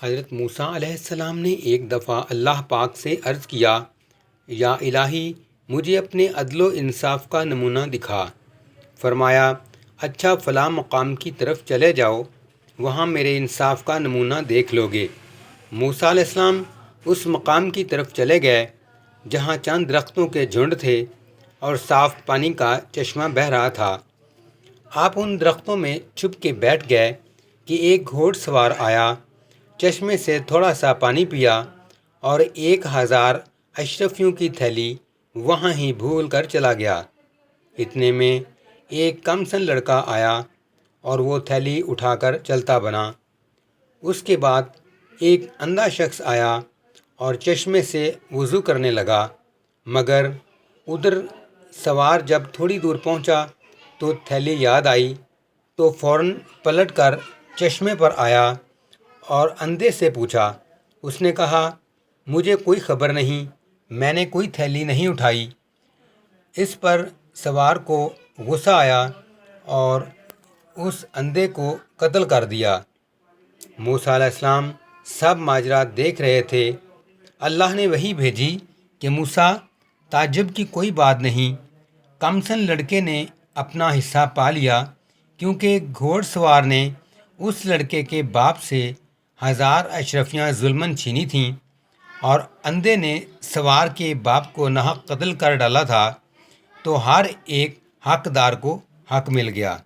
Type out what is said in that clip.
حضرت موسیٰ علیہ السلام نے ایک دفعہ اللہ پاک سے عرض کیا، یا الہی مجھے اپنے عدل و انصاف کا نمونہ دکھا۔ فرمایا، اچھا فلاں مقام کی طرف چلے جاؤ، وہاں میرے انصاف کا نمونہ دیکھ لو گے۔ موسیٰ علیہ السلام اس مقام کی طرف چلے گئے جہاں چند درختوں کے جھنڈ تھے اور صاف پانی کا چشمہ بہہ رہا تھا۔ آپ ان درختوں میں چھپ کے بیٹھ گئے کہ ایک گھوڑ سوار آیا، چشمے سے تھوڑا سا پانی پیا اور 1000 اشرفیوں کی تھیلی وہاں ہی بھول کر چلا گیا۔ اتنے میں ایک کم سن لڑکا آیا اور وہ تھیلی اٹھا کر چلتا بنا۔ اس کے بعد ایک اندھا شخص آیا اور چشمے سے وضو کرنے لگا، مگر ادھر سوار جب تھوڑی دور پہنچا تو تھیلی یاد آئی تو فوراً پلٹ کر چشمے پر آیا اور اندھے سے پوچھا۔ اس نے کہا، مجھے کوئی خبر نہیں، میں نے کوئی تھیلی نہیں اٹھائی۔ اس پر سوار کو غصہ آیا اور اس اندھے کو قتل کر دیا۔ موسیٰ علیہ السلام سب ماجرا دیکھ رہے تھے۔ اللہ نے وحی بھیجی کہ موسیٰ، تعجب کی کوئی بات نہیں، کمسن لڑکے نے اپنا حصہ پا لیا، کیونکہ گھوڑ سوار نے اس لڑکے کے باپ سے 1000 اشرفیاں ظلماً چھینی تھیں اور اندھے نے سوار کے باپ کو ناحق قتل کر ڈالا تھا، تو ہر ایک حقدار کو حق مل گیا۔